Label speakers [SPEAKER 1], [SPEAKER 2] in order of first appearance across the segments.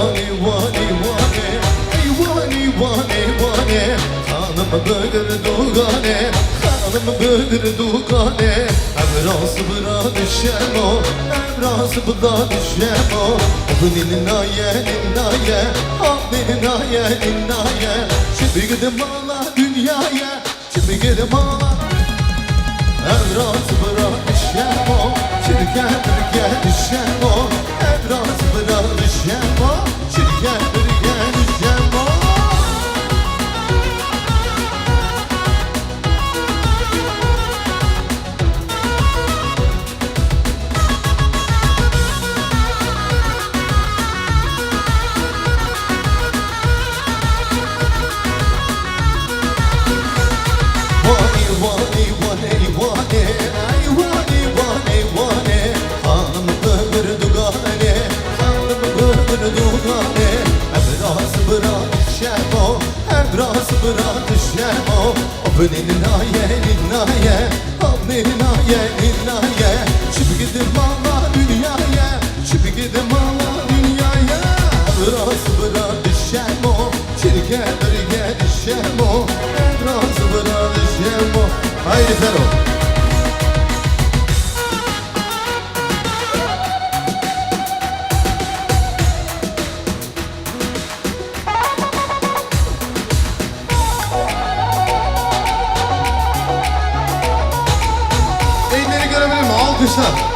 [SPEAKER 1] vani vani vani ey vani vani vani hanım bögür dugane hanım bögür dugane evrası bıra düşem o evrası bıra düşem o Obinin naye ninnaye abinin naye ninnaye şimdi gidim ala dünyaya şimdi gidim ala evrası bıra düşem o şirken birge düşem o evrası bıra düşem o şirken birge düşem o Vani vani vani vani ay vani vani vani hanım bögür dugane hanım bögür dugane evrası bıra düşem o evrası bıra düşem o Obinin naye ninnaye abinin naye ninnaye şimdi gidim ala dünyaya şimdi gidim ala dünyaya evrası bıra düşem o şirke birge düşem o evrası bıra düşem o haydi Fero elleri görebilir mi? Alkışlar.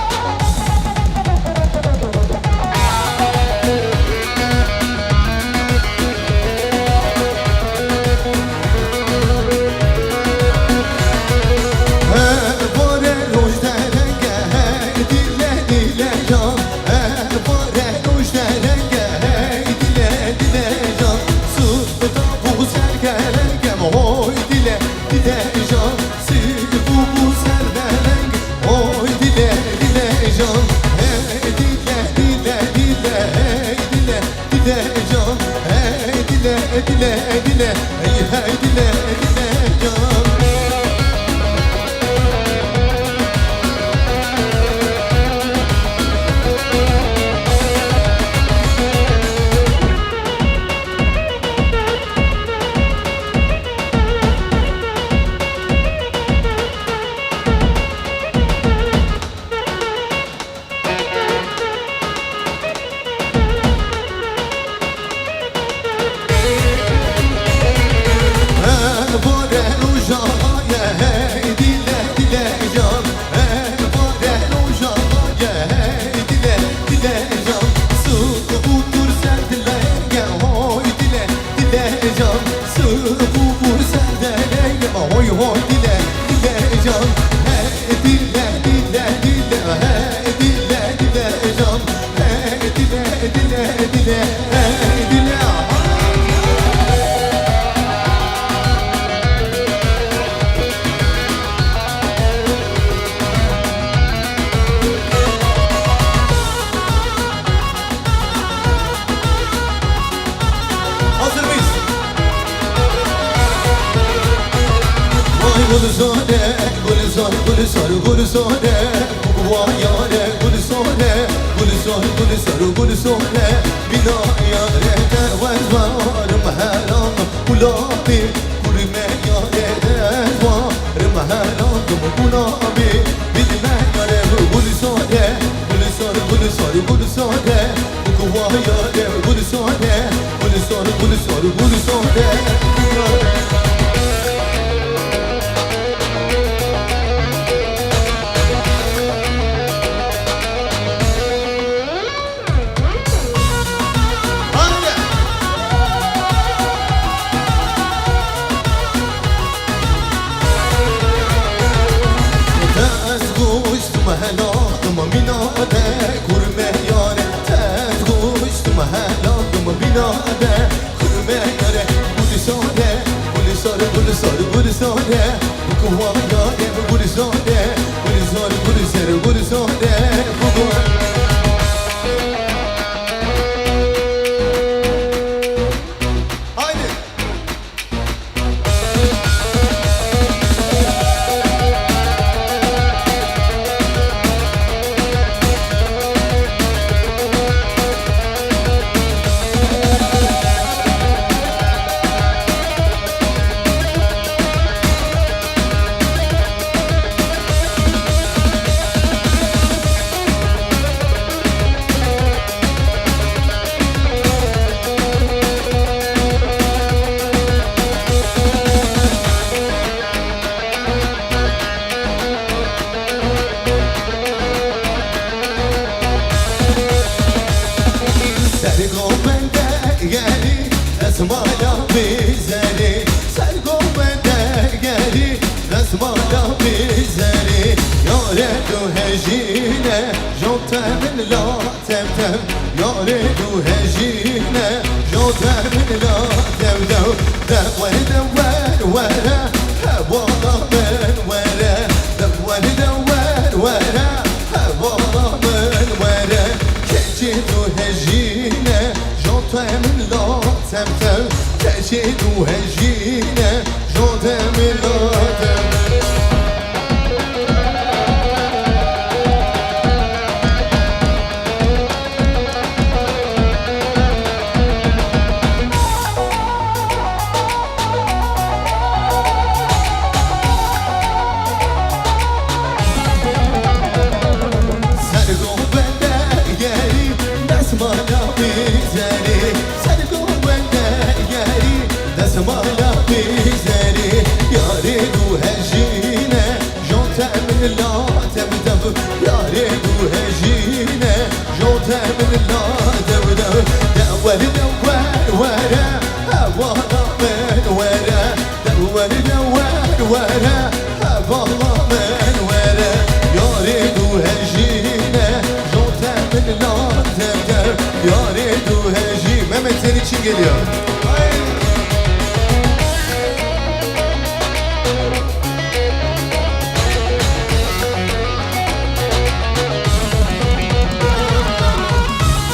[SPEAKER 1] Dile dile hey hey dile dile can Hoy hoy dile dile can hey dile dile dile hey dile dile can hey dile dile dile hey dile Hazır mıyız? Gulzade, gulzar, gulzar, gulzade Vayare, gulzade, gulzar, gulzar, gulzade Bina yare tervez var maharam Gulabi, kurme yare tervez var maharam Gulabi, bilme yare gulzade Gulzar, gulzar, gulzade Vayare, gulzade, gulzar, gulzar, gulzade هلاكم بناده kurme yare tez koştum helakum binaده kurme yare bu تم تم یاری دو هجینه جوته من لا دو دو دور دور وره هوالا من وره دور دور وره هوالا من وره کجی دو هجینه جوته من لا تم تم کجی دو هجینه جوته من لا تم مالا بيزاري يا ريدو هجينا جوتا من لا تبدو يا ريدو هجينا جوتا من لا تبدو دور دور ورا هوالا من ورا دور دور ورا هوالا من ورا يا ريدو هجينا جوتا من لا تبدو يا ريدو هجي Mehmet senin için geliyor.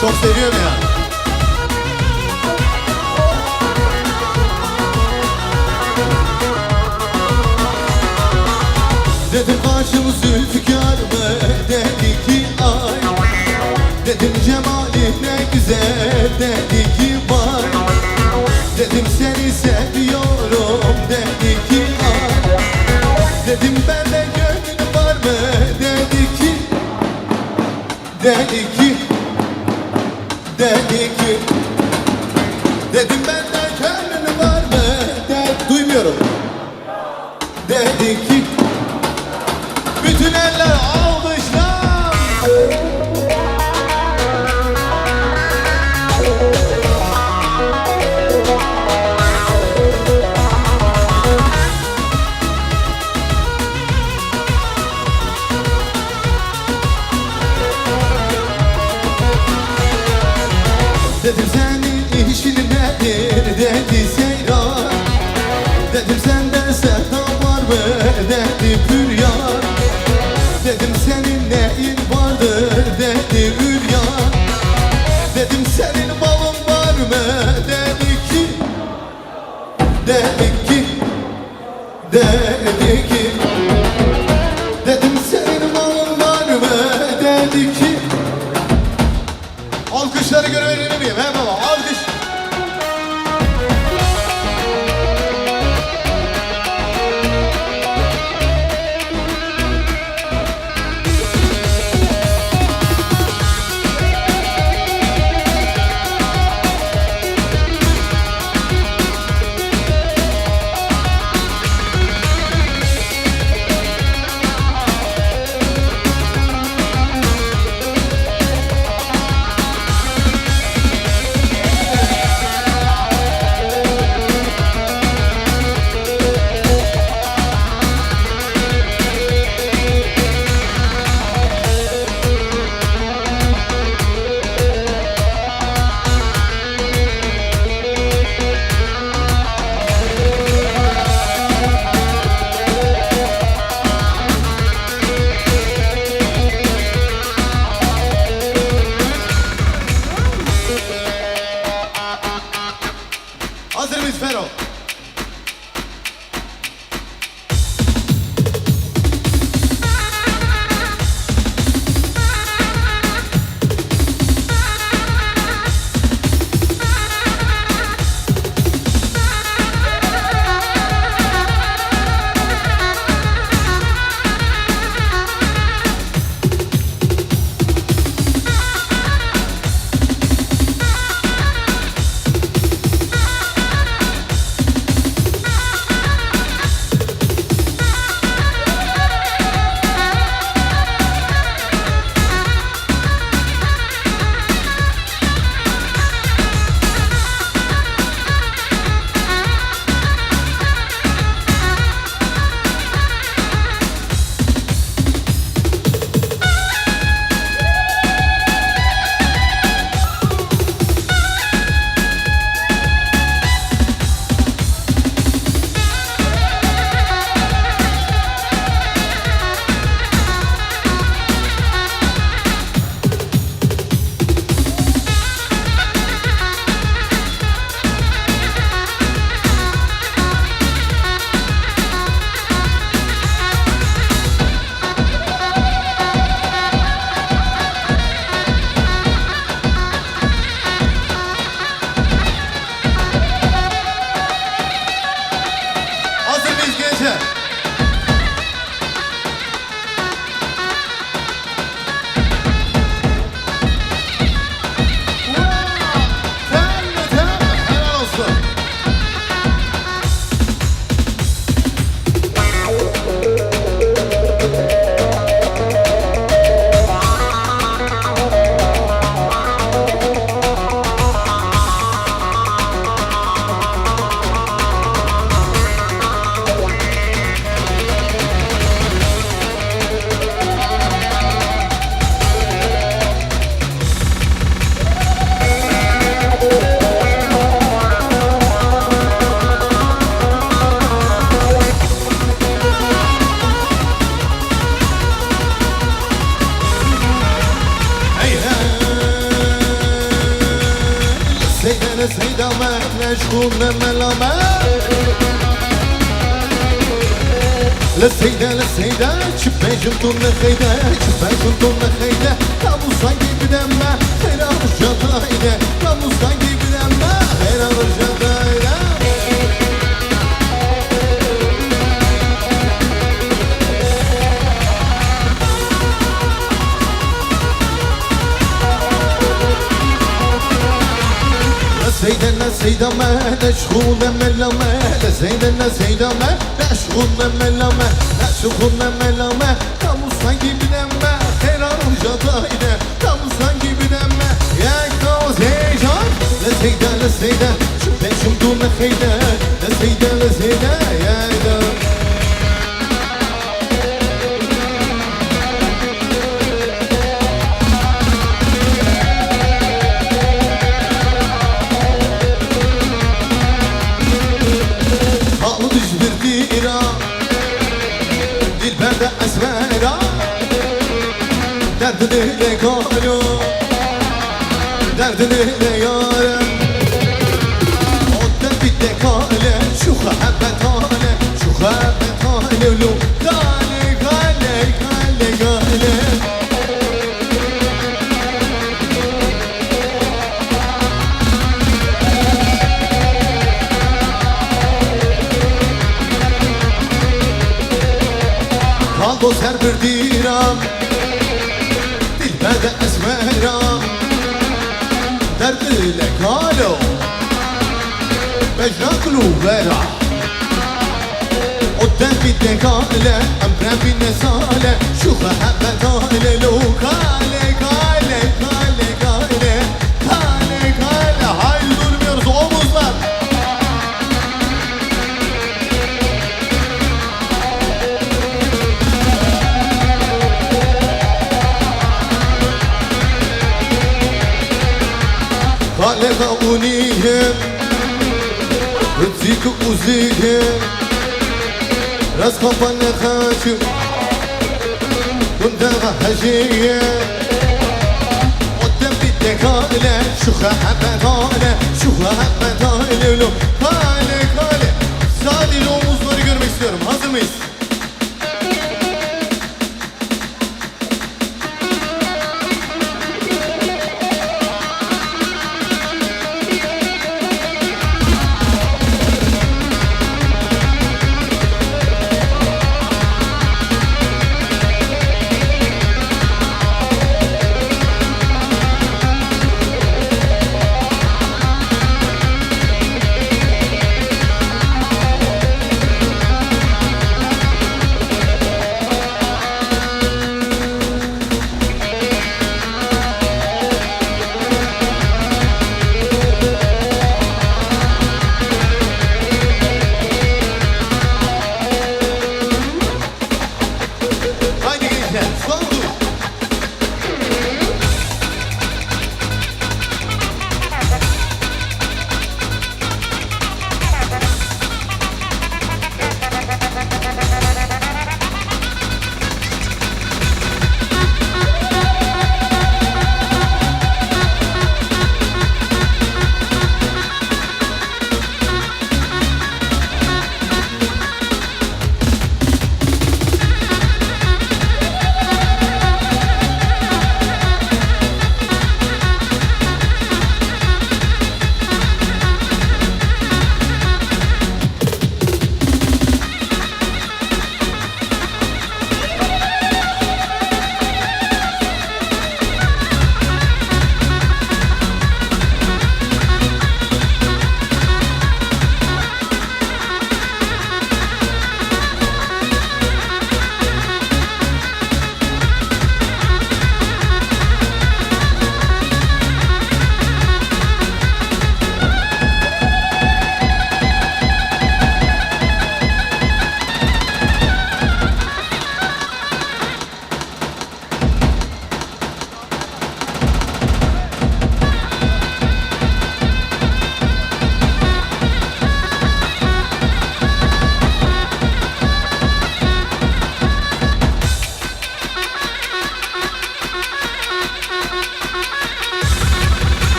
[SPEAKER 1] Çok seviyorum ya. Dedim karşım Zülfikar mı? Dedi ki ay. Dedim cemali ne güzel. Dedi ki vay. Dedim seni seviyorum. Dedi ki ay. Dedim bende gönlün var mı? Dedi ki. Dedi ki. Dedi ki. Dedim benden gönlün var mı? Duymuyorum. Dedi ki. Bütün eller alkışlar. Dedim senin işin nedir? Dedi Seyran. Dedim senden sevda var mı? Dedi Püryan. Dedim senin neyin vardır? Dedi Ülyan. Dedim senin balın var mı? Dedi ki. Dedi ki. Dedi ki. Dedim senin balın var mı? Dedi ki. Alkışları görebilir miyim? He baba, alkış. Hazır mıyız Fero? لسيدة ما مشغول ملامة لسيدة شباجم طول خيدة شباجم طول خيدة كابو صايدي بدمه خير رجع طايدة كابو صايدي بدمه خير رجع طايدة لسيدة ما مشغول ملامة لسيدة ما مشغول ملامة مشغول ملامة كابو صايدي بدمه خير رجع طايدة كابو صايدي بدمه يا كوز هيجان لسيدة شباجم طول خيدة لسيدة يا دار dilberde esmera derdini ne kâlu derdini ne yarım odden bitte kâle şu habbet hâle şu habbet hâle lu gâle gâle gâle gâle kaldo ser bir diram dilberde esmera derdile kalo bejnaklu vera قدام بدي قاله امبرم بالنساله شو حبه قاله لو قاله قاله قاله قاله قاله قاله هاي durmuyoruz omuzlar قاله قاونيهم بتزيك وزيهم راس خفن خاشم كنت هجيه قدام بدي قاله شو حبه قاله شو حبه قاله لو قاله قاله زادي لو